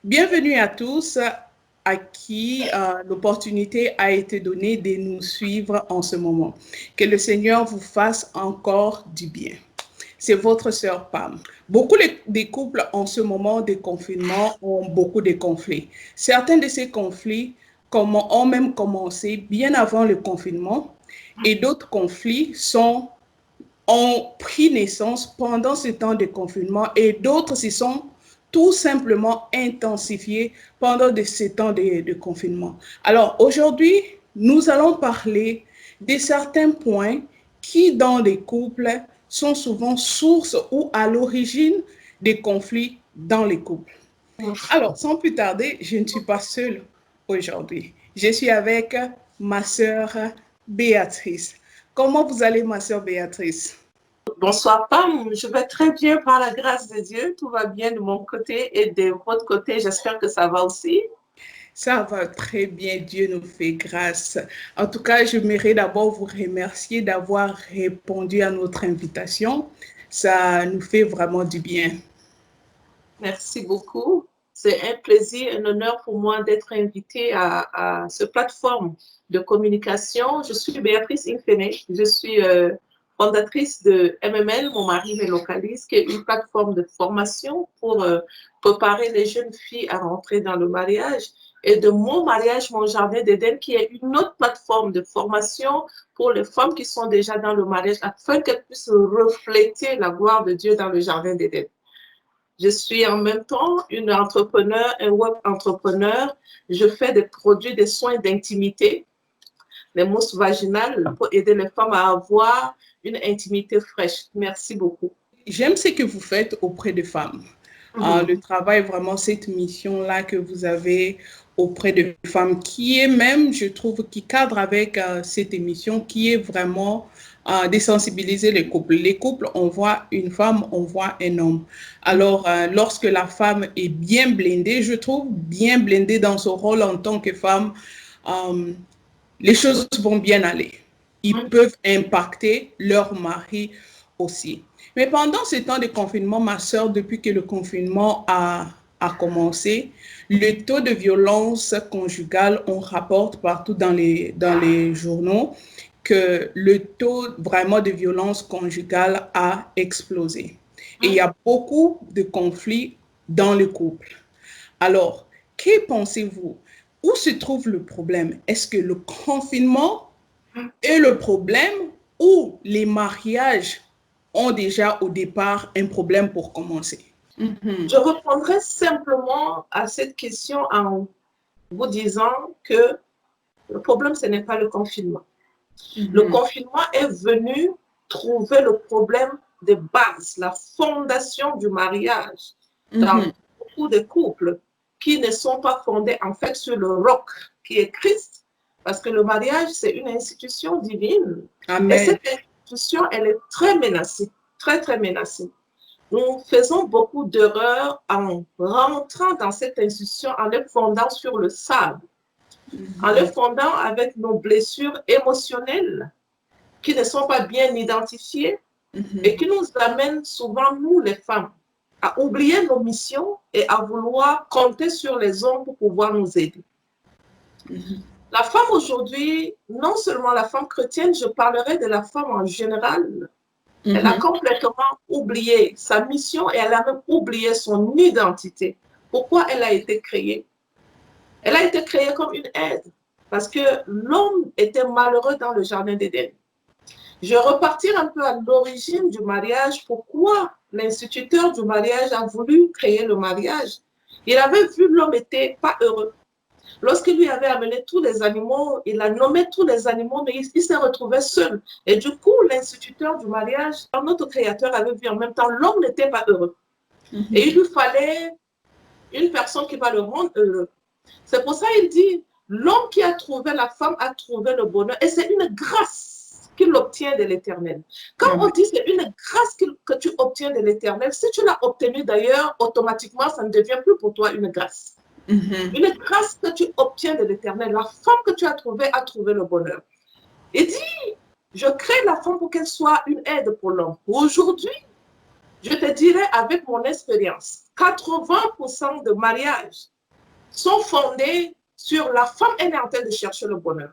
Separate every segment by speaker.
Speaker 1: Bienvenue à tous à qui l'opportunité a été donnée de nous suivre en ce moment. Que le Seigneur vous fasse encore du bien. C'est votre sœur Pam. Beaucoup des couples en ce moment de confinement ont beaucoup de conflits. Certains de ces conflits ont même commencé bien avant le confinement et d'autres conflits ont pris naissance pendant ce temps de confinement et d'autres se sont tout simplement intensifiés pendant ces temps de confinement. Alors aujourd'hui, nous allons parler de certains points qui, dans les couples, sont souvent source ou à l'origine des conflits dans les couples. Alors, sans plus tarder, je ne suis pas seule aujourd'hui. Je suis avec ma sœur Béatrice. Comment vous allez, ma sœur Béatrice?
Speaker 2: Bonsoir Pam, je vais très bien par la grâce de Dieu, tout va bien de mon côté et de votre côté, j'espère que ça va aussi.
Speaker 1: Ça va très bien, Dieu nous fait grâce. En tout cas, j'aimerais d'abord vous remercier d'avoir répondu à notre invitation. Ça nous fait vraiment du bien.
Speaker 2: Merci beaucoup. C'est un plaisir, un honneur pour moi d'être invitée à cette plateforme de communication. Je suis Béatrice Infene, je suis fondatrice de MML, mon mari me localise, qui est une plateforme de formation pour préparer les jeunes filles à rentrer dans le mariage, et de mon mariage, mon jardin d'Éden, qui est une autre plateforme de formation pour les femmes qui sont déjà dans le mariage, afin qu'elles puissent refléter la gloire de Dieu dans le jardin d'Éden. Je suis en même temps une entrepreneur, un web entrepreneur. Je fais des produits de soins d'intimité, les mousses vaginales, pour aider les femmes à avoir une intimité fraîche. Merci beaucoup.
Speaker 1: J'aime ce que vous faites auprès des femmes. Le travail, vraiment, cette mission-là que vous avez auprès de femmes, qui est même, je trouve, qui cadre avec cette émission, qui est vraiment de sensibiliser les couples. Les couples, on voit une femme, on voit un homme. Alors, lorsque la femme est bien blindée, je trouve, bien blindée dans son rôle en tant que femme, les choses vont bien aller. Ils peuvent impacter leur mari aussi. Mais pendant ce temps de confinement, ma sœur, depuis que le confinement a commencé, le taux de violence conjugale, on rapporte partout dans les journaux que le taux vraiment de violence conjugale a explosé. Et il y a beaucoup de conflits dans le couple. Alors, que pensez-vous? Où se trouve le problème? Est-ce que le confinement est le problème ou les mariages ont déjà au départ un problème pour commencer?
Speaker 2: Je répondrai simplement à cette question en vous disant que le problème, ce n'est pas le confinement. Le confinement est venu trouver le problème de base, la fondation du mariage dans beaucoup de couples qui ne sont pas fondés en fait sur le roc qui est Christ, parce que le mariage, c'est une institution divine.
Speaker 1: Amen.
Speaker 2: Et cette institution, elle est très menacée, très, très menacée. Nous faisons beaucoup d'erreurs en rentrant dans cette institution, en les fondant sur le sable, en les fondant avec nos blessures émotionnelles qui ne sont pas bien identifiées et qui nous amènent souvent, nous les femmes, à oublier nos missions et à vouloir compter sur les hommes pour pouvoir nous aider. La femme aujourd'hui, non seulement la femme chrétienne, je parlerai de la femme en général. Elle a complètement oublié sa mission et elle a même oublié son identité. Pourquoi elle a été créée? Elle a été créée comme une aide parce que l'homme était malheureux dans le jardin d'Éden. Je vais repartir un peu à l'origine du mariage. Pourquoi l'instituteur du mariage a voulu créer le mariage? Il avait vu l'homme n'était pas heureux. Lorsqu'il lui avait amené tous les animaux, il a nommé tous les animaux, mais il s'est retrouvé seul. Et du coup, l'instituteur du mariage, notre créateur avait vu en même temps, l'homme n'était pas heureux. Et il lui fallait une personne qui va le rendre heureux. C'est pour ça qu'il dit, l'homme qui a trouvé la femme a trouvé le bonheur. Et c'est une grâce qu'il obtient de l'Éternel. Quand on dit c'est une grâce que tu obtiens de l'Éternel, si tu l'as obtenue d'ailleurs, automatiquement, ça ne devient plus pour toi une grâce. Une grâce que tu obtiens de l'Éternel. La femme que tu as trouvée a trouvé le bonheur. Il dit, Je crée la femme pour qu'elle soit une aide pour l'homme. Aujourd'hui, je te dirais avec mon expérience, 80% de mariages sont fondés sur la femme, elle est en train de chercher le bonheur.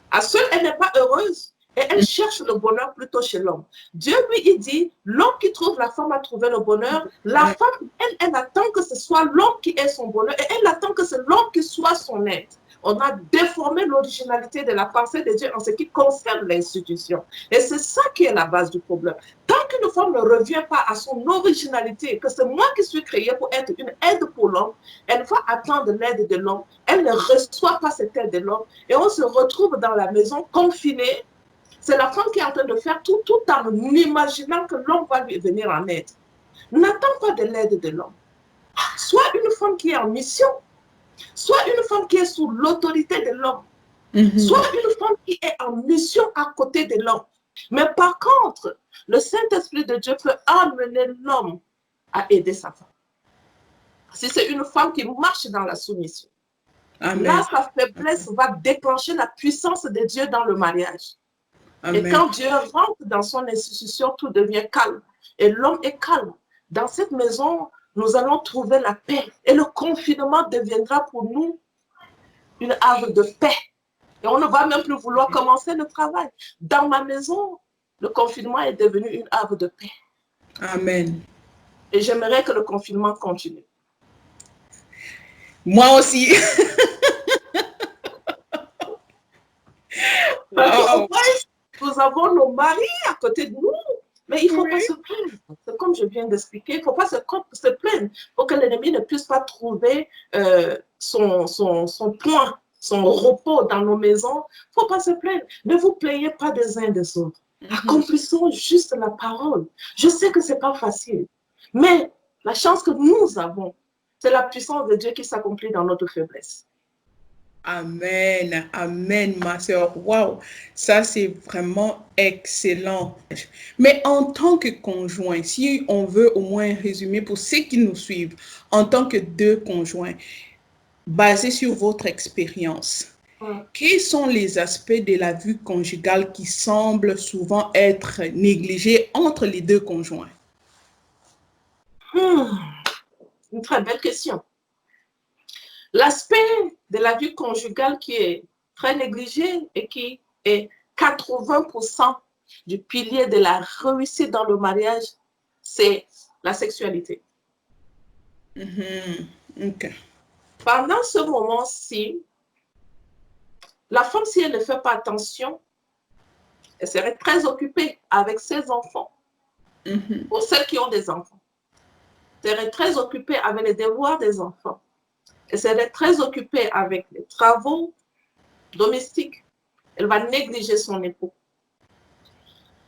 Speaker 2: À seule, elle n'est pas heureuse et elle cherche le bonheur plutôt chez l'homme. Dieu, lui, il dit, l'homme qui trouve la femme a trouvé le bonheur. La femme, elle attend que ce soit l'homme qui ait son bonheur et elle attend que c'est l'homme qui soit son aide. On a déformé l'originalité de la pensée de Dieu en ce qui concerne l'institution. Et c'est ça qui est la base du problème. Tant qu'une femme ne revient pas à son originalité, que c'est moi qui suis créée pour être une aide pour l'homme, elle va attendre l'aide de l'homme. Elle ne reçoit pas cette aide de l'homme. Et on se retrouve dans la maison confinée. C'est la femme qui est en train de faire tout en imaginant que l'homme va lui venir en aide. N'attends pas de l'aide de l'homme. Sois une femme qui est en mission. Soit une femme qui est sous l'autorité de l'homme, soit une femme qui est en mission à côté de l'homme. Mais par contre, le Saint-Esprit de Dieu peut amener l'homme à aider sa femme. Si c'est une femme qui marche dans la soumission, Amen. Là, sa faiblesse va déclencher la puissance de Dieu dans le mariage. Amen. Et quand Dieu rentre dans son institution, tout devient calme. Et l'homme est calme. Dans cette maison, nous allons trouver la paix. Et le confinement deviendra pour nous une havre de paix. Et on ne va même plus vouloir commencer le travail. Dans ma maison, le confinement est devenu une havre de paix.
Speaker 1: Amen.
Speaker 2: Et j'aimerais que le confinement continue.
Speaker 1: Moi aussi.
Speaker 2: Wow. Nous avons nos maris à côté de nous. Mais il ne faut pas se plaindre. C'est comme je viens d'expliquer, il ne faut pas se plaindre pour que l'ennemi ne puisse pas trouver son point, son repos dans nos maisons. Il ne faut pas se plaindre. Ne vous plaignez pas des uns des autres. Accomplissons juste la parole. Je sais que ce n'est pas facile, mais la chance que nous avons, c'est la puissance de Dieu qui s'accomplit dans notre faiblesse.
Speaker 1: Amen, amen, ma sœur. Waouh, ça c'est vraiment excellent. Mais en tant que conjoint, si on veut au moins résumer pour ceux qui nous suivent, en tant que deux conjoints, basés sur votre expérience, quels sont les aspects de la vie conjugale qui semblent souvent être négligés entre les deux conjoints?
Speaker 2: Une très belle question. L'aspect de la vie conjugale qui est très négligé et qui est 80% du pilier de la réussite dans le mariage, c'est la sexualité.
Speaker 1: Okay.
Speaker 2: Pendant ce moment-ci, la femme, si elle ne fait pas attention, elle serait très occupée avec ses enfants. Pour celles qui ont des enfants, elle serait très occupée avec les devoirs des enfants. Elle serait très occupée avec les travaux domestiques. Elle va négliger son époux.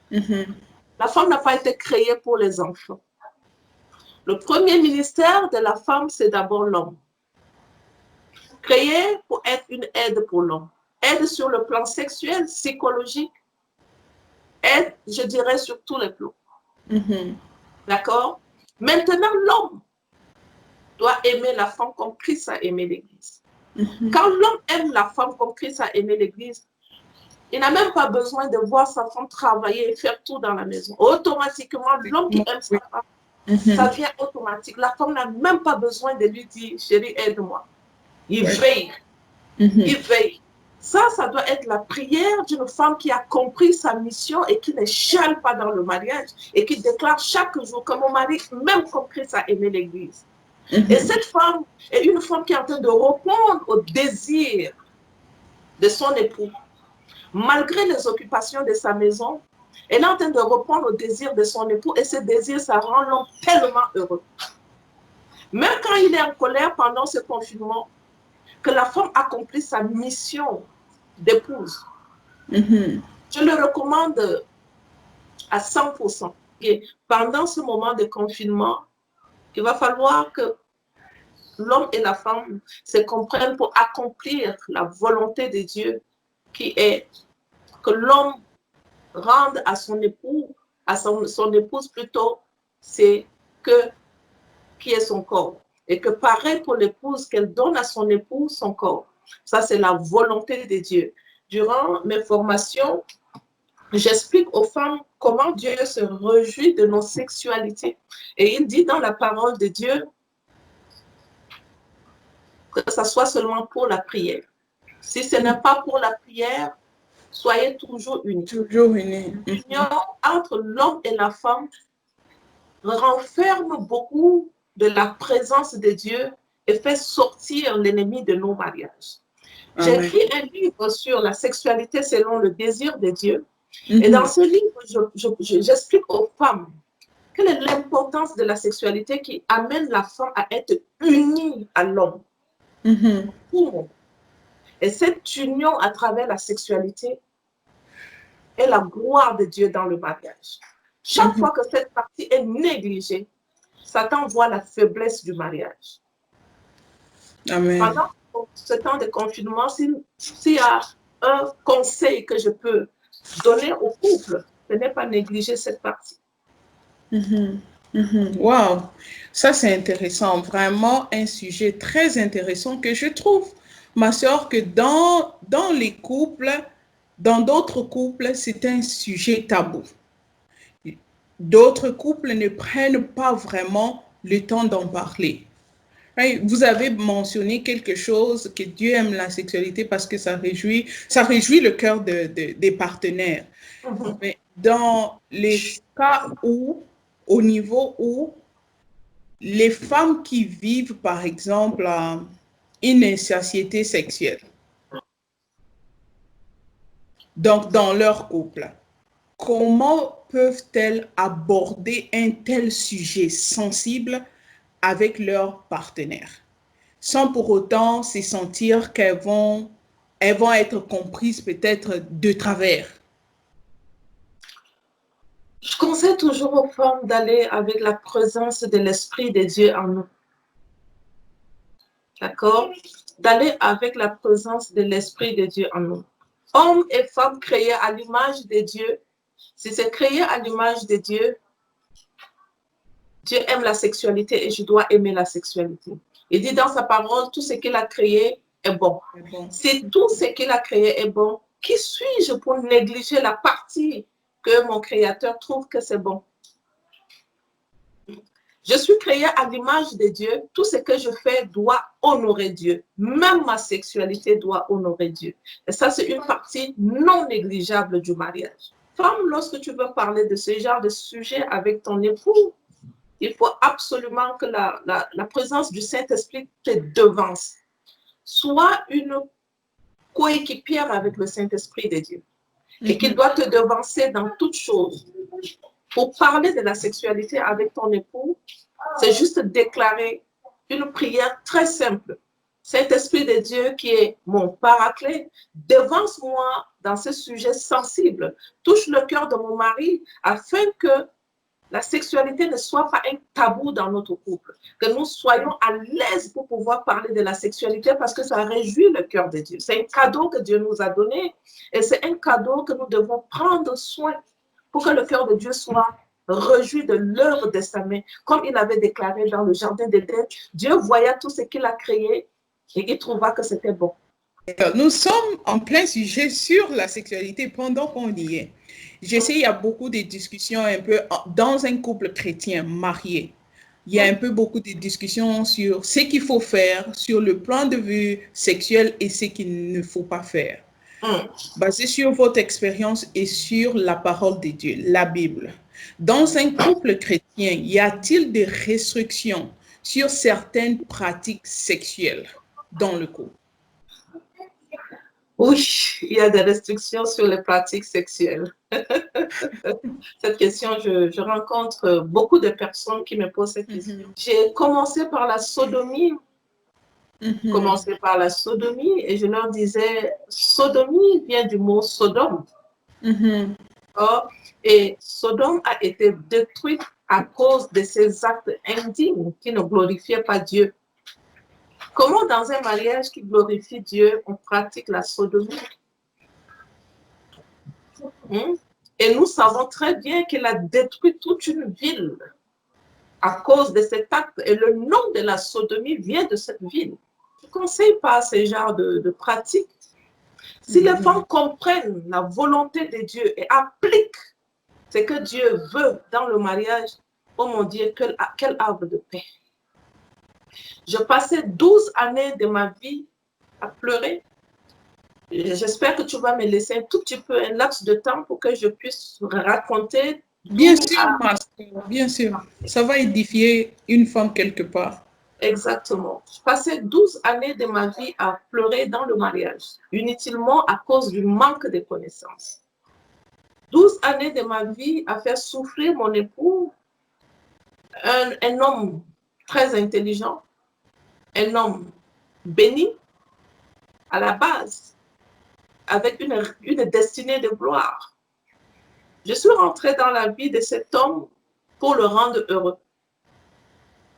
Speaker 2: La femme n'a pas été créée pour les enfants. Le premier ministère de la femme, c'est d'abord l'homme. Créée pour être une aide pour l'homme. Aide sur le plan sexuel, psychologique. Aide, je dirais, sur tous les plans. D'accord? Maintenant, l'homme doit aimer la femme comme Christ a aimé l'Église. Quand l'homme aime la femme comme Christ a aimé l'Église, il n'a même pas besoin de voir sa femme travailler et faire tout dans la maison. Automatiquement, l'homme qui aime sa femme, ça vient automatique. La femme n'a même pas besoin de lui dire, chérie, aide-moi. Il veille. Il veille. Ça doit être la prière d'une femme qui a compris sa mission et qui ne chiale pas dans le mariage et qui déclare chaque jour que mon mari, même comme Christ a aimé l'Église. Et cette femme est une femme qui est en train de répondre au désir de son époux. Malgré les occupations de sa maison, elle est en train de répondre au désir de son époux et ce désir, ça rend l'homme tellement heureux. Même quand il est en colère pendant ce confinement, que la femme accomplit sa mission d'épouse. Je le recommande à 100%. Et pendant ce moment de confinement, il va falloir que l'homme et la femme se comprennent pour accomplir la volonté de Dieu qui est que l'homme rende à son époux, à son épouse plutôt, c'est qui est son corps. Et que pareil pour l'épouse, qu'elle donne à son époux son corps. Ça, c'est la volonté de Dieu. Durant mes formations, j'explique aux femmes comment Dieu se réjouit de nos sexualités. Et il dit dans la parole de Dieu que ça soit seulement pour la prière. Si ce n'est pas pour la prière, soyez toujours unis.
Speaker 1: Toujours unis.
Speaker 2: L'union entre l'homme et la femme renferme beaucoup de la présence de Dieu et fait sortir l'ennemi de nos mariages. J'ai écrit un livre sur la sexualité selon le désir de Dieu. Et dans ce livre, j'explique aux femmes quelle est l'importance de la sexualité qui amène la femme à être unie à l'homme. Et cette union à travers la sexualité est la gloire de Dieu dans le mariage. Chaque fois que cette partie est négligée, Satan voit la faiblesse du mariage.
Speaker 1: Amen.
Speaker 2: Pendant ce temps de confinement, s'il y a un conseil que je peux donner au couple, ce n'est pas négliger cette partie.
Speaker 1: Wow, ça c'est intéressant, vraiment un sujet très intéressant que je trouve, ma soeur, que dans les couples, dans d'autres couples, c'est un sujet tabou. D'autres couples ne prennent pas vraiment le temps d'en parler. Vous avez mentionné quelque chose, que Dieu aime la sexualité parce que ça réjouit le cœur des partenaires. Mais dans les cas où, au niveau où les femmes qui vivent, par exemple, une insatiété sexuelle, donc dans leur couple, comment peuvent-elles aborder un tel sujet sensible avec leur partenaire, sans pour autant se sentir qu'elles vont être comprises peut-être de travers?
Speaker 2: Je conseille toujours aux femmes d'aller avec la présence de l'Esprit de Dieu en nous. D'accord? D'aller avec la présence de l'Esprit de Dieu en nous. Hommes et femmes créés à l'image de Dieu. Si c'est créé à l'image de Dieu, Dieu aime la sexualité et je dois aimer la sexualité. Il dit dans sa parole, tout ce qu'il a créé est bon. Si tout ce qu'il a créé est bon, qui suis-je pour négliger la partie que mon Créateur trouve que c'est bon? Je suis créée à l'image de Dieu. Tout ce que je fais doit honorer Dieu. Même ma sexualité doit honorer Dieu. Et ça, c'est une partie non négligeable du mariage. Femme, lorsque tu veux parler de ce genre de sujet avec ton époux, il faut absolument que la présence du Saint-Esprit te devance. Sois une coéquipière avec le Saint-Esprit de Dieu. Et qu'il doit te devancer dans toutes choses. Pour parler de la sexualité avec ton époux, c'est juste déclarer une prière très simple. Saint-Esprit de Dieu qui est mon paraclet, devance-moi dans ce sujet sensible. Touche le cœur de mon mari afin que la sexualité ne soit pas un tabou dans notre couple. Que nous soyons à l'aise pour pouvoir parler de la sexualité parce que ça réjouit le cœur de Dieu. C'est un cadeau que Dieu nous a donné et c'est un cadeau que nous devons prendre soin pour que le cœur de Dieu soit réjoui de l'œuvre de sa main. Comme il avait déclaré dans le jardin d'Éden, Dieu voyait tout ce qu'il a créé et il trouva que c'était bon.
Speaker 1: Nous sommes en plein sujet sur la sexualité pendant qu'on y est. Je sais, il y a beaucoup de discussions un peu dans un couple chrétien marié. Il y a un peu beaucoup de discussions sur ce qu'il faut faire, sur le plan de vue sexuel et ce qu'il ne faut pas faire. Basé sur votre expérience et sur la parole de Dieu, la Bible. Dans un couple chrétien, y a-t-il des restrictions sur certaines pratiques sexuelles dans le couple?
Speaker 2: Oui, il y a des restrictions sur les pratiques sexuelles. Cette question, je rencontre beaucoup de personnes qui me posent cette question. J'ai commencé par la sodomie. Commencé par la sodomie et je leur disais, sodomie vient du mot Sodome. Et Sodome a été détruite à cause de ces actes indignes qui ne glorifiaient pas Dieu. Comment dans un mariage qui glorifie Dieu, on pratique la sodomie? Et nous savons très bien qu'il a détruit toute une ville à cause de cet acte. Et le nom de la sodomie vient de cette ville. Je ne conseille pas ce genre de pratique. Si les femmes comprennent la volonté de Dieu et appliquent ce que Dieu veut dans le mariage, oh mon Dieu, quel arbre de paix. Je passais 12 années de ma vie à pleurer. J'espère que tu vas me laisser un tout petit peu un laps de temps pour que je puisse raconter.
Speaker 1: Bien sûr, Master, bien sûr. Ça va édifier une femme quelque part.
Speaker 2: Exactement. Je passais 12 années de ma vie à pleurer dans le mariage, inutilement à cause du manque de connaissances. 12 années de ma vie à faire souffrir mon époux, un homme très intelligent, un homme béni à la base, avec une destinée de gloire. Je suis rentrée dans la vie de cet homme pour le rendre heureux.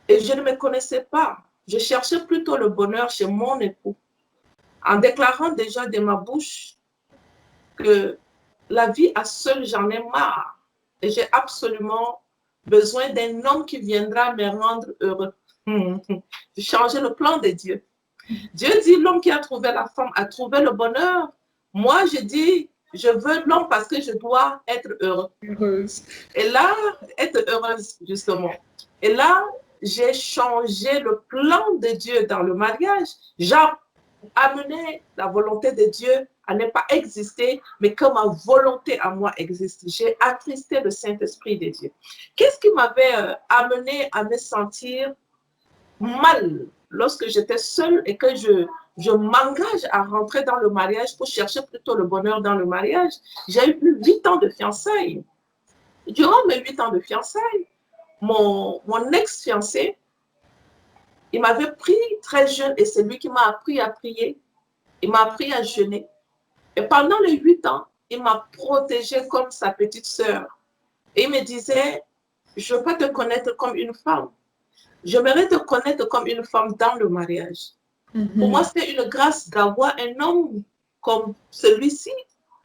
Speaker 2: Et je ne me connaissais pas. Je cherchais plutôt le bonheur chez mon époux, en déclarant déjà de ma bouche que la vie à seule, j'en ai marre. Et j'ai absolument besoin d'un homme qui viendra me rendre heureux. J'ai changé le plan de Dieu. Dieu dit, l'homme qui a trouvé la femme a trouvé le bonheur. Moi, je dis, je veux l'homme parce que je dois être heureux.
Speaker 1: Heureuse.
Speaker 2: Et là, être heureuse, justement. Et là, j'ai changé le plan de Dieu dans le mariage. J'ai amené la volonté de Dieu à ne pas exister, mais que ma volonté à moi existe. J'ai attristé le Saint-Esprit de Dieu. Qu'est-ce qui m'avait amené à me sentir mal lorsque j'étais seule et que je m'engage à rentrer dans le mariage pour chercher plutôt le bonheur dans le mariage? J'ai eu 8 ans de fiançailles. Durant mes 8 ans de fiançailles, mon ex-fiancé, il m'avait pris très jeune et c'est lui qui m'a appris à prier. Il m'a appris à jeûner. Et pendant les 8 ans, il m'a protégée comme sa petite sœur. Et il me disait, je ne veux pas te connaître comme une femme. J'aimerais te connaître comme une femme dans le mariage. Pour moi, c'est une grâce d'avoir un homme comme celui-ci.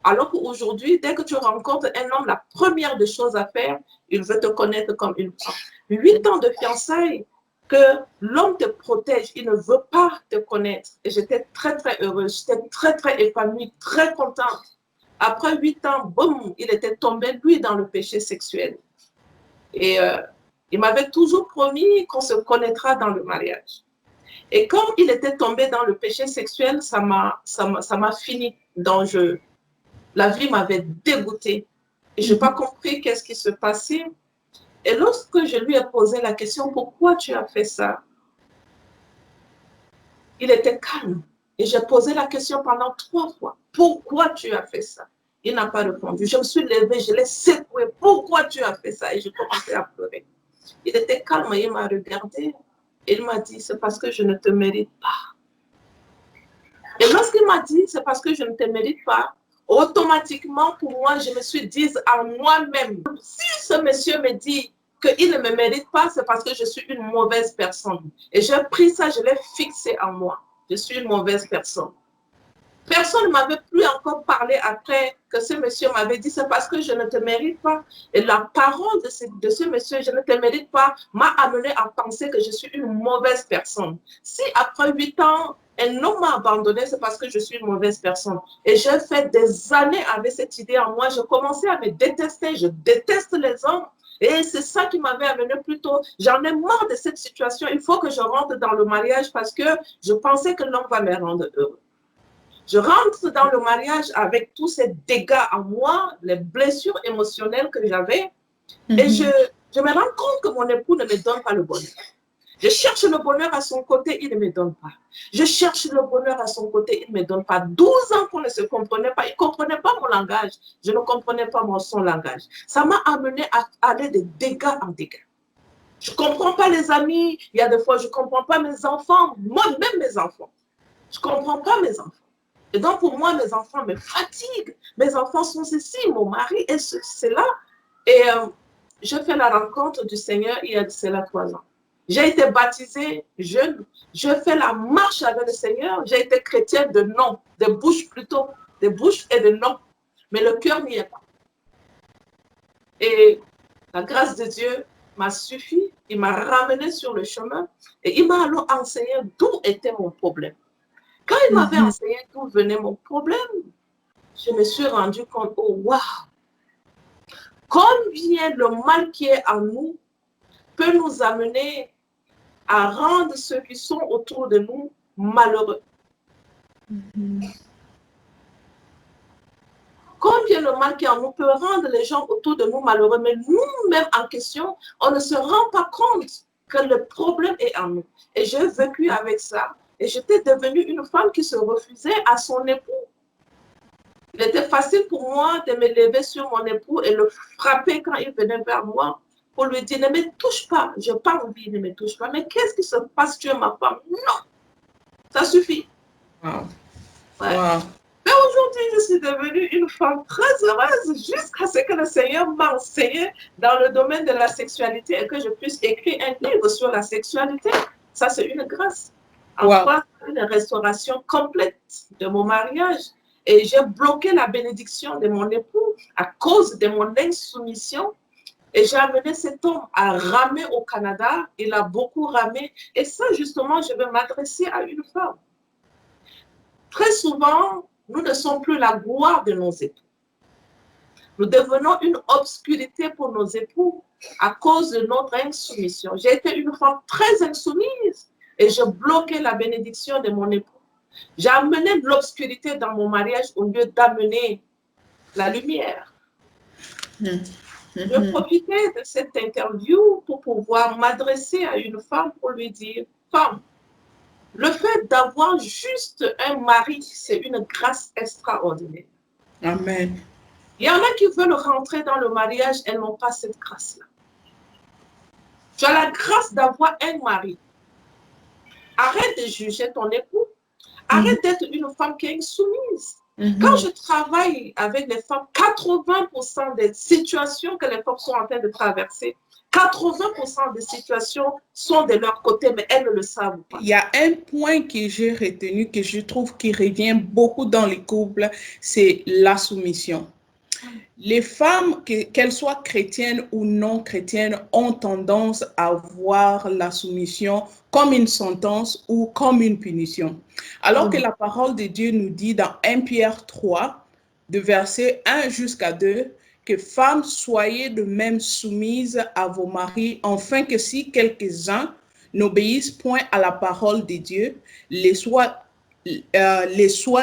Speaker 2: Alors qu'aujourd'hui, dès que tu rencontres un homme, la première des choses à faire, il veut te connaître comme une femme. 8 ans de fiançailles, que l'homme te protège, il ne veut pas te connaître. Et j'étais très, très heureuse, j'étais très, très épanouie, très contente. Après 8 ans, boum, il était tombé, lui, dans le péché sexuel. Et il m'avait toujours promis qu'on se connaîtra dans le mariage. Et comme il était tombé dans le péché sexuel, ça m'a fini. Donc, la vie m'avait dégoûtée. Et je n'ai pas compris qu'est-ce qui se passait. Et lorsque je lui ai posé la question, pourquoi tu as fait ça? Il était calme. Et j'ai posé la question pendant 3 fois. Pourquoi tu as fait ça? Il n'a pas répondu. Je me suis levée, je l'ai secoué. Pourquoi tu as fait ça? Et j'ai commencé à pleurer. Il était calme et il m'a regardé. Et il m'a dit, c'est parce que je ne te mérite pas. Et lorsqu'il m'a dit, c'est parce que je ne te mérite pas, automatiquement, pour moi, je me suis dit à moi-même, si ce monsieur me dit qu'il ne me mérite pas, c'est parce que je suis une mauvaise personne. Et j'ai pris ça, je l'ai fixé en moi. Je suis une mauvaise personne. Personne ne m'avait plus encore parlé après que ce monsieur m'avait dit, c'est parce que je ne te mérite pas. Et la parole de ce monsieur, je ne te mérite pas, m'a amené à penser que je suis une mauvaise personne. Si après 8 ans, un homme m'a abandonné, c'est parce que je suis une mauvaise personne. Et j'ai fait des années avec cette idée en moi. Je commençais à me détester. Je déteste les hommes. Et c'est ça qui m'avait amené plutôt. J'en ai marre de cette situation. Il faut que je rentre dans le mariage parce que je pensais que l'homme va me rendre heureux. Je rentre dans le mariage avec tous ces dégâts en moi, les blessures émotionnelles que j'avais. Et je me rends compte que mon époux ne me donne pas le bonheur. Je cherche le bonheur à son côté, il ne me donne pas. Je cherche le bonheur à son côté, il ne me donne pas. 12 ans qu'on ne se comprenait pas. Il ne comprenait pas mon langage. Je ne comprenais pas son langage. Ça m'a amené à aller de dégâts en dégâts. Je ne comprends pas les amis. Il y a des fois, je ne comprends pas mes enfants. Moi-même, mes enfants. Je ne comprends pas mes enfants. Et donc, pour moi, mes enfants me fatiguent. Mes enfants sont ceci, mon mari est cela. Et je fais la rencontre du Seigneur il y a de cela 3 ans. J'ai été baptisée jeune. Je fais la marche avec le Seigneur. J'ai été chrétienne de nom, de bouche plutôt, de bouche et de nom. Mais le cœur n'y est pas. Et la grâce de Dieu m'a suffi. Il m'a ramené sur le chemin et il m'a alors enseigné d'où était mon problème. Quand il m'avait enseigné d'où venait mon problème, je me suis rendu compte, oh waouh, combien le mal qui est en nous peut nous amener à rendre ceux qui sont autour de nous malheureux. Combien le mal qui est en nous peut rendre les gens autour de nous malheureux, mais nous-mêmes en question, on ne se rend pas compte que le problème est en nous. Et j'ai vécu avec ça. Et j'étais devenue une femme qui se refusait à son époux. Il était facile pour moi de me lever sur mon époux et le frapper quand il venait vers moi pour lui dire, ne me touche pas, je n'ai pas envie, ne me touche pas. Mais qu'est-ce qui se passe, tu es ma femme? Non, ça suffit.
Speaker 1: Wow.
Speaker 2: Ouais.
Speaker 1: Wow.
Speaker 2: Mais aujourd'hui, je suis devenue une femme très heureuse jusqu'à ce que le Seigneur m'a enseigné dans le domaine de la sexualité et que je puisse écrire un livre sur la sexualité. Ça, c'est une grâce. Enfin, une restauration complète de mon mariage. Et j'ai bloqué la bénédiction de mon époux à cause de mon insoumission. Et j'ai amené cet homme à ramer au Canada. Il a beaucoup ramé. Et ça, justement, je vais m'adresser à une femme. Très souvent, nous ne sommes plus la gloire de nos époux. Nous devenons une obscurité pour nos époux à cause de notre insoumission. J'ai été une femme très insoumise et je bloquais la bénédiction de mon époux. J'ai amené de l'obscurité dans mon mariage au lieu d'amener la lumière. Je profitais de cette interview pour pouvoir m'adresser à une femme pour lui dire, femme, le fait d'avoir juste un mari, c'est une grâce extraordinaire.
Speaker 1: Amen.
Speaker 2: Il y en a qui veulent rentrer dans le mariage, elles n'ont pas cette grâce-là. Tu as la grâce d'avoir un mari. Arrête de juger ton époux. Arrête d'être une femme qui est insoumise. Quand je travaille avec les femmes, 80% des situations que les femmes sont en train de traverser, 80% des situations sont de leur côté, mais elles ne le savent pas.
Speaker 1: Il y a un point que j'ai retenu, que je trouve qui revient beaucoup dans les couples, c'est la soumission. Les femmes, qu'elles soient chrétiennes ou non chrétiennes, ont tendance à voir la soumission comme une sentence ou comme une punition. Alors que la parole de Dieu nous dit dans 1 Pierre 3, de versets 1 jusqu'à 2, que femmes, soyez de même soumises à vos maris, afin que si quelques-uns n'obéissent point à la parole de Dieu, les soient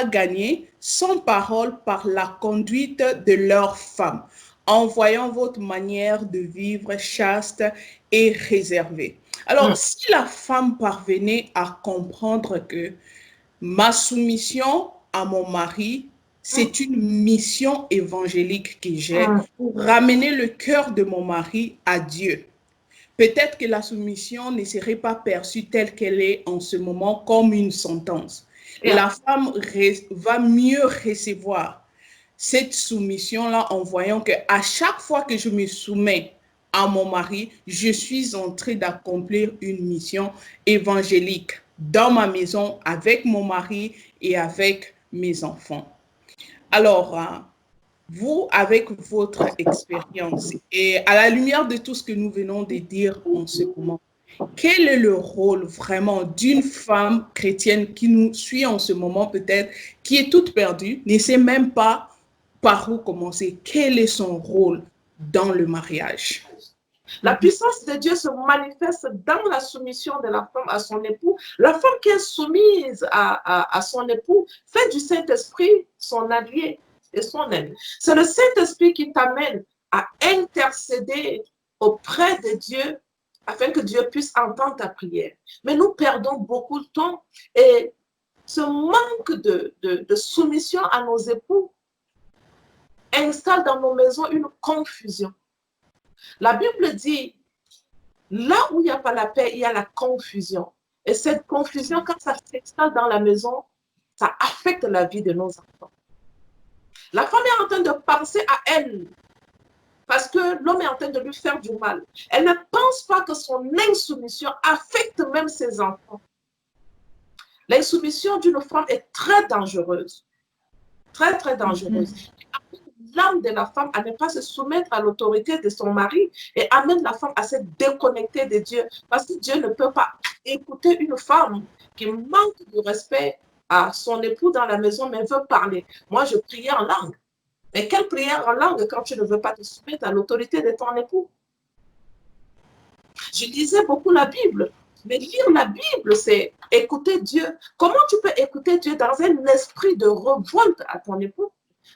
Speaker 1: gagnés sans parole par la conduite de leurs femmes, en voyant votre manière de vivre chaste et réservée. Alors, si la femme parvenait à comprendre que ma soumission à mon mari, c'est une mission évangélique que j'ai pour ramener le cœur de mon mari à Dieu. Peut-être que la soumission ne serait pas perçue telle qu'elle est en ce moment comme une sentence. Et la femme va mieux recevoir cette soumission-là en voyant qu'à chaque fois que je me soumets à mon mari, je suis en train d'accomplir une mission évangélique dans ma maison, avec mon mari et avec mes enfants. Alors, vous, avec votre expérience et à la lumière de tout ce que nous venons de dire en ce moment, quel est le rôle vraiment d'une femme chrétienne qui nous suit en ce moment peut-être, qui est toute perdue, ne sait même pas par où commencer? Quel est son rôle dans le mariage?
Speaker 2: La puissance de Dieu se manifeste dans la soumission de la femme à son époux. La femme qui est soumise à son époux fait du Saint-Esprit son allié et son ami. C'est le Saint-Esprit qui t'amène à intercéder auprès de Dieu afin que Dieu puisse entendre ta prière. Mais nous perdons beaucoup de temps et ce manque de soumission à nos époux installe dans nos maisons une confusion. La Bible dit, là où il n'y a pas la paix, il y a la confusion. Et cette confusion, quand ça s'installe dans la maison, ça affecte la vie de nos enfants. La femme est en train de penser à elle, parce que l'homme est en train de lui faire du mal. Elle ne pense pas que son insoumission affecte même ses enfants. L'insoumission d'une femme est très dangereuse. Très, très dangereuse. L'âme de la femme à ne pas se soumettre à l'autorité de son mari et amène la femme à se déconnecter de Dieu. Parce que Dieu ne peut pas écouter une femme qui manque de respect à son époux dans la maison, mais veut parler. Moi, je priais en langue. Mais quelle prière en langue quand tu ne veux pas te soumettre à l'autorité de ton époux? Je lisais beaucoup la Bible. Mais lire la Bible, c'est écouter Dieu. Comment tu peux écouter Dieu dans un esprit de révolte à ton époux?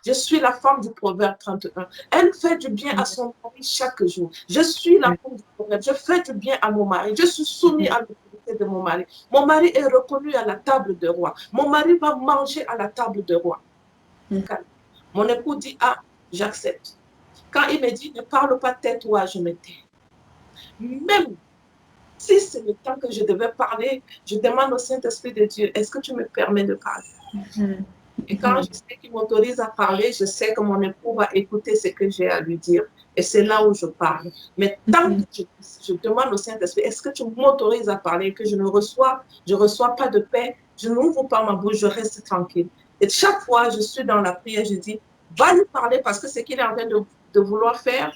Speaker 2: Je suis la femme du Proverbe 31. Elle fait du bien à son mari chaque jour. Je suis la femme du Proverbe. Je fais du bien à mon mari. Je suis soumise à l'autorité de mon mari. Mon mari est reconnu à la table de roi. Mon mari va manger à la table de roi. Mon époux dit, ah, j'accepte. Quand il me dit, ne parle pas, tais-toi, je me tais. Même si c'est le temps que je devais parler, je demande au Saint-Esprit de Dieu, est-ce que tu me permets de parler? Et quand je sais qu'il m'autorise à parler, je sais que mon époux va écouter ce que j'ai à lui dire. Et c'est là où je parle. Mais tant que je demande au Saint-Esprit, est-ce que tu m'autorises à parler, que je ne reçois pas de paix, je n'ouvre pas ma bouche, je reste tranquille. Et chaque fois, je suis dans la prière, je dis, va lui parler parce que ce qu'il est en train de vouloir faire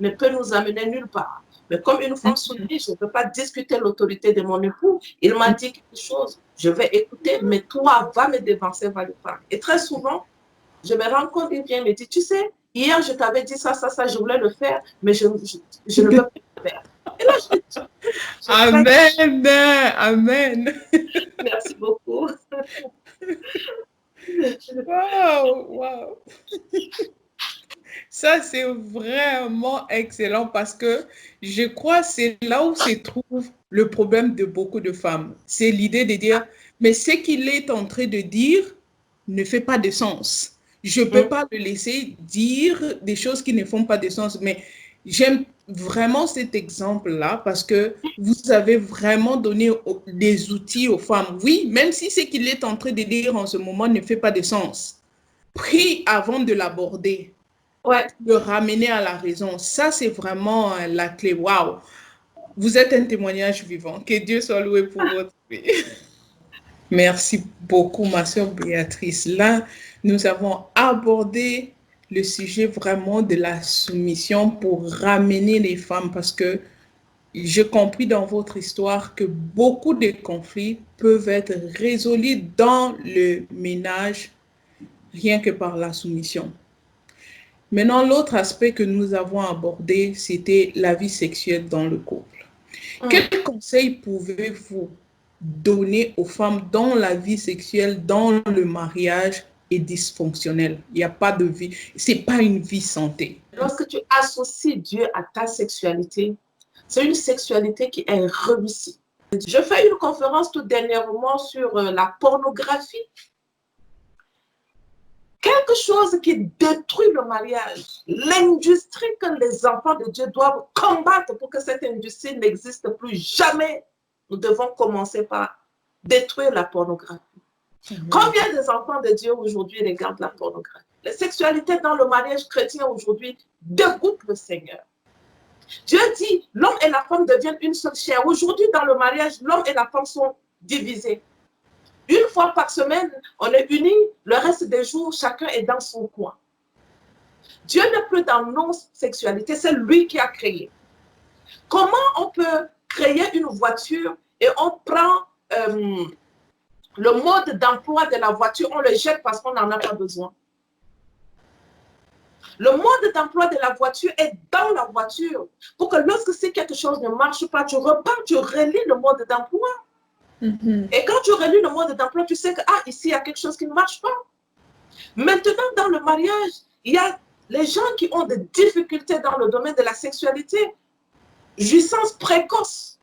Speaker 2: ne peut nous amener nulle part. Mais comme une femme soumise, je ne peux pas discuter l'autorité de mon époux. Il m'a dit quelque chose, je vais écouter, mais toi, va me dévancer, va lui parler. Et très souvent, je me rends compte, il vient me dire, tu sais, hier, je t'avais dit ça, je voulais le faire, mais je ne peux plus le faire. Et là,
Speaker 1: Amen, amen.
Speaker 2: Merci beaucoup.
Speaker 1: Wow, wow. Ça, c'est vraiment excellent parce que je crois que c'est là où se trouve le problème de beaucoup de femmes. C'est l'idée de dire, mais ce qu'il est en train de dire ne fait pas de sens. Je ne peux pas le laisser dire des choses qui ne font pas de sens. Mais j'aime vraiment cet exemple-là parce que vous avez vraiment donné des outils aux femmes. Oui, même si ce qu'il est en train de dire en ce moment ne fait pas de sens. Prie avant de l'aborder.
Speaker 2: Ouais.
Speaker 1: Le ramener à la raison. Ça, c'est vraiment la clé. Waouh! Vous êtes un témoignage vivant. Que Dieu soit loué pour votre vie. Merci beaucoup, ma sœur Béatrice. Là, nous avons abordé le sujet vraiment de la soumission pour ramener les femmes parce que j'ai compris dans votre histoire que beaucoup de conflits peuvent être résolus dans le ménage rien que par la soumission. Maintenant, l'autre aspect que nous avons abordé, c'était la vie sexuelle dans le couple. Quels conseils pouvez-vous donner aux femmes dont la vie sexuelle dans le mariage est dysfonctionnelle? Il n'y a pas de vie, ce n'est pas une vie santé.
Speaker 2: Lorsque tu associes Dieu à ta sexualité, c'est une sexualité qui est réussie. Je fais une conférence tout dernièrement sur la pornographie. Quelque chose qui détruit le mariage. L'industrie que les enfants de Dieu doivent combattre pour que cette industrie n'existe plus jamais. Nous devons commencer par détruire la pornographie. Combien des enfants de Dieu aujourd'hui regardent la pornographie? La sexualité dans le mariage chrétien aujourd'hui dégoûte le Seigneur. Dieu dit, l'homme et la femme deviennent une seule chair. Aujourd'hui, dans le mariage, l'homme et la femme sont divisés. Une fois par semaine, on est unis, le reste des jours, chacun est dans son coin. Dieu n'est plus dans nos sexualités, c'est lui qui a créé. Comment on peut créer une voiture et on prend le mode d'emploi de la voiture, on le jette parce qu'on n'en a pas besoin? Le mode d'emploi de la voiture est dans la voiture pour que lorsque si quelque chose ne marche pas, tu repars, tu relis le mode d'emploi. Et quand tu relis le mode d'emploi, tu sais que ici, il y a quelque chose qui ne marche pas. Maintenant, dans le mariage, il y a les gens qui ont des difficultés dans le domaine de la sexualité, jouissance précoce,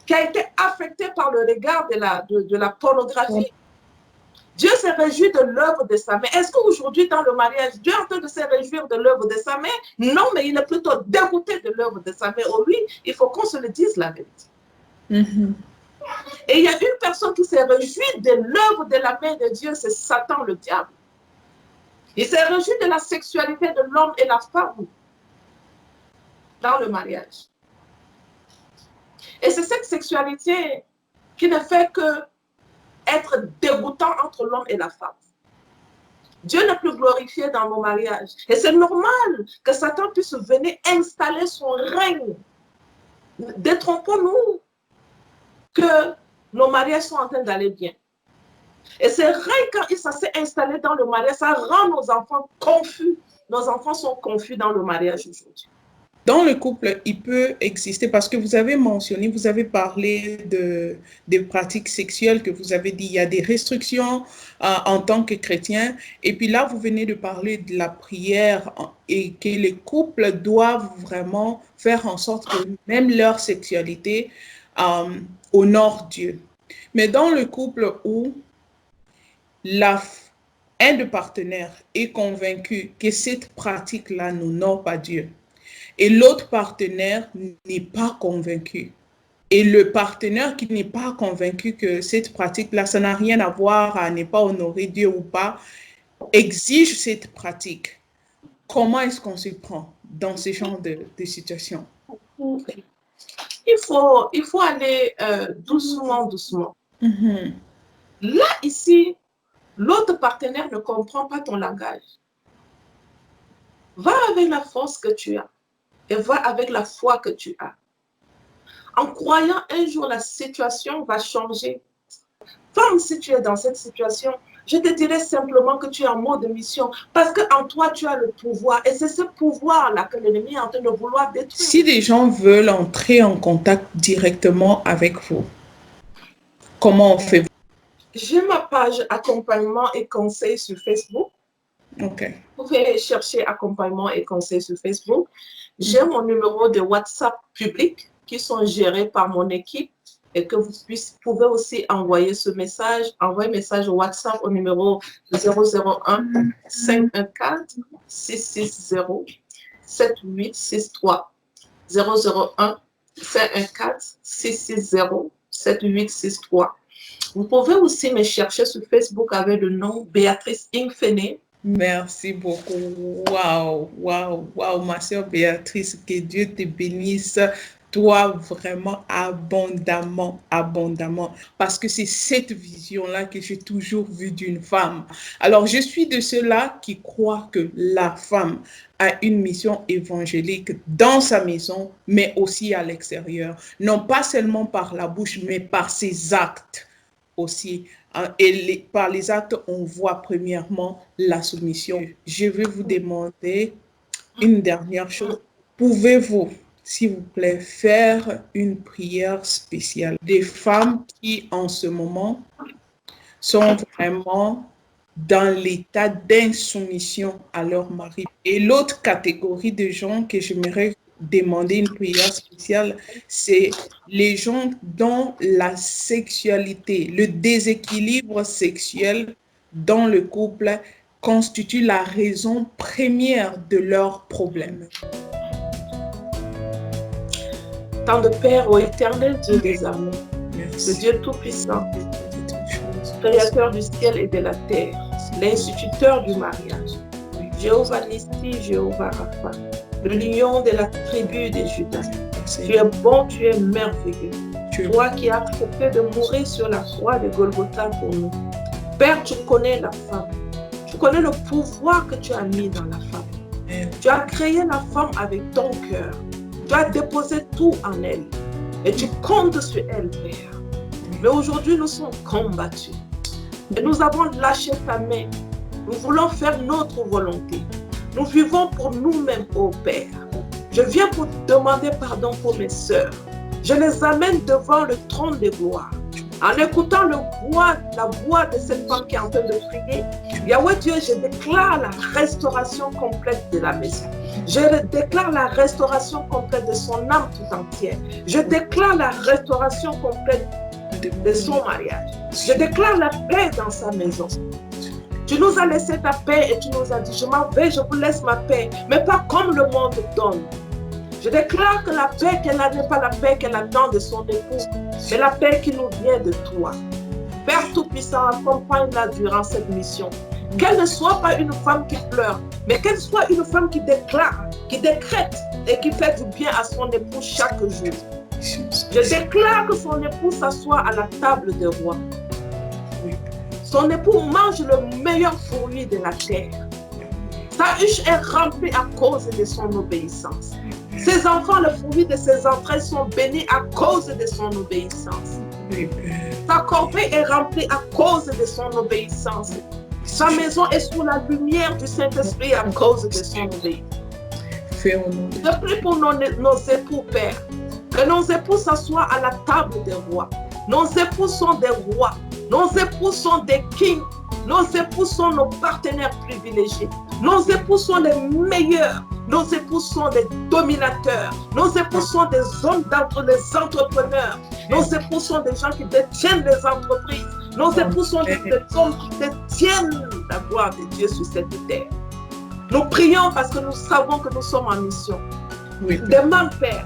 Speaker 2: qui a été affectée par le regard de la pornographie. Dieu se réjouit de l'œuvre de sa main. Est-ce qu'aujourd'hui, dans le mariage, Dieu est en train de se réjouir de l'œuvre de sa main? Non, mais il est plutôt dégoûté de l'œuvre de sa main. Lui, il faut qu'on se le dise la vérité. Et il y a une personne qui s'est réjouie de l'œuvre de la main de Dieu, c'est Satan, le diable. Il s'est réjoui de la sexualité de l'homme et la femme dans le mariage. Et c'est cette sexualité qui ne fait que être dégoûtant entre l'homme et la femme. Dieu n'est plus glorifié dans nos mariages. Et c'est normal que Satan puisse venir installer son règne. Détrompons-nous que nos mariages sont en train d'aller bien. Et c'est vrai, quand ça s'est installé dans le mariage, ça rend nos enfants confus. Nos enfants sont confus dans le mariage aujourd'hui.
Speaker 1: Dans le couple, il peut exister, parce que vous avez mentionné, vous avez parlé des pratiques sexuelles, que vous avez dit, il y a des restrictions en tant que chrétien. Et puis là, vous venez de parler de la prière et que les couples doivent vraiment faire en sorte que même leur sexualité honore Dieu. Mais dans le couple où un des partenaires est convaincu que cette pratique-là n'honore pas Dieu, et l'autre partenaire n'est pas convaincu. Et le partenaire qui n'est pas convaincu que cette pratique-là, ça n'a rien à voir à ne pas honorer Dieu ou pas, exige cette pratique. Comment est-ce qu'on se prend dans ce genre de situation?
Speaker 2: Il faut aller doucement.
Speaker 1: Mm-hmm.
Speaker 2: Là, ici, l'autre partenaire ne comprend pas ton langage. Va avec la force que tu as et va avec la foi que tu as. En croyant un jour la situation va changer. Femme, si tu es dans cette situation, je te dirais simplement que tu es en mode mission parce qu'en toi, tu as le pouvoir. Et c'est ce pouvoir-là que l'ennemi est en train de vouloir détruire.
Speaker 1: Si des gens veulent entrer en contact directement avec vous, comment on fait?
Speaker 2: J'ai ma page accompagnement et conseil sur Facebook.
Speaker 1: Okay.
Speaker 2: Vous pouvez chercher accompagnement et conseil sur Facebook. J'ai mon numéro de WhatsApp public qui sont gérés par mon équipe et que vous pouvez aussi envoyer ce message, envoyer message au WhatsApp au numéro 001 514 660 7863 001 514 660 7863. Vous pouvez aussi me chercher sur Facebook avec le nom Béatrice Infene.
Speaker 1: Merci beaucoup. Waouh, waouh, waouh, ma sœur Béatrice, que Dieu te bénisse, toi vraiment abondamment, abondamment, parce que c'est cette vision-là que j'ai toujours vue d'une femme. Alors, je suis de ceux-là qui croient que la femme a une mission évangélique dans sa maison, mais aussi à l'extérieur. Non pas seulement par la bouche, mais par ses actes aussi. Et par les actes, on voit premièrement la soumission. Je vais vous demander une dernière chose. Pouvez-vous, s'il vous plaît, faire une prière spéciale des femmes qui, en ce moment, sont vraiment dans l'état d'insoumission à leur mari? Et l'autre catégorie de gens que j'aimerais demander une prière spéciale, c'est les gens dont la sexualité, le déséquilibre sexuel dans le couple constitue la raison première de leurs problèmes.
Speaker 2: Tant de Père, ô éternel Dieu des amours,
Speaker 1: Merci.
Speaker 2: le Dieu Tout-Puissant, Créateur du ciel et de la terre, l'instituteur du mariage, Jéhovah Nissi, Jéhovah Rapha, le lion de la tribu de Judas. Tu es bon, tu es merveilleux. Toi qui as accepté de mourir sur la croix de Golgotha pour nous. Père, tu connais la femme. Tu connais le pouvoir que tu as mis dans la femme. Tu as créé la femme avec ton cœur. Tu as déposé tout en elle. Et tu comptes sur elle, Père. Mais aujourd'hui, nous sommes combattus. Et nous avons lâché ta main. Nous voulons faire notre volonté. Nous vivons pour nous-mêmes, ô Père. Je viens pour te demander pardon pour mes sœurs. Je les amène devant le trône de gloire. En écoutant la voix de cette femme qui est en train de prier, Yahweh Dieu, je déclare la restauration complète de la maison. Je déclare la restauration complète de son âme tout entière. Je déclare la restauration complète de son mariage. Je déclare la paix dans sa maison. Tu nous as laissé ta paix et tu nous as dit, je m'en vais, je vous laisse ma paix, mais pas comme le monde donne. Je déclare que la paix qu'elle n'a n'est pas la paix qu'elle attend de son époux, mais la paix qui nous vient de toi. Père Tout-Puissant, accompagne-la durant cette mission. Qu'elle ne soit pas une femme qui pleure, mais qu'elle soit une femme qui déclare, qui décrète et qui fait du bien à son époux chaque jour. Je déclare que son époux s'assoit à la table des rois. Son époux mange le meilleur fruit de la terre. Sa huche est remplie à cause de son obéissance. Ses enfants, le fruit de ses entrailles sont bénis à cause de son obéissance. Sa corbeille est remplie à cause de son obéissance. Sa maison est sous la lumière du Saint-Esprit à cause de son obéissance. Je prie pour nos époux, Père, que nos époux s'assoient à la table des rois. Nos époux sont des rois. Nos époux sont des kings. Nos époux sont nos partenaires privilégiés. Nos époux sont les meilleurs. Nos époux sont des dominateurs. Nos époux sont des hommes les entrepreneurs. Nos époux sont des gens qui détiennent les entreprises. Nos époux sont des hommes qui détiennent la gloire de Dieu sur cette terre. Nous prions parce que nous savons que nous sommes en mission. Demande, Père,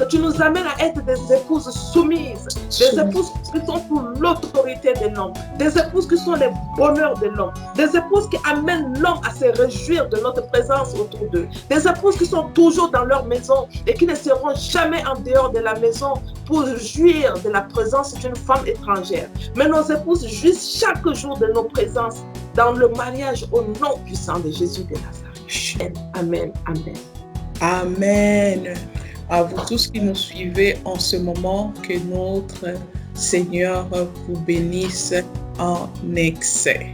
Speaker 2: que tu nous amènes à être des épouses soumises, des épouses qui sont pour l'autorité de l'homme, des épouses qui sont les bonheurs de l'homme, des épouses qui amènent l'homme à se réjouir de notre présence autour d'eux, des épouses qui sont toujours dans leur maison et qui ne seront jamais en dehors de la maison pour jouir de la présence d'une femme étrangère. Mais nos épouses jouissent chaque jour de nos présences dans le mariage au nom puissant de Jésus de Nazareth. Amen, amen.
Speaker 1: Amen. À vous tous qui nous suivez en ce moment, que notre Seigneur vous bénisse en excès.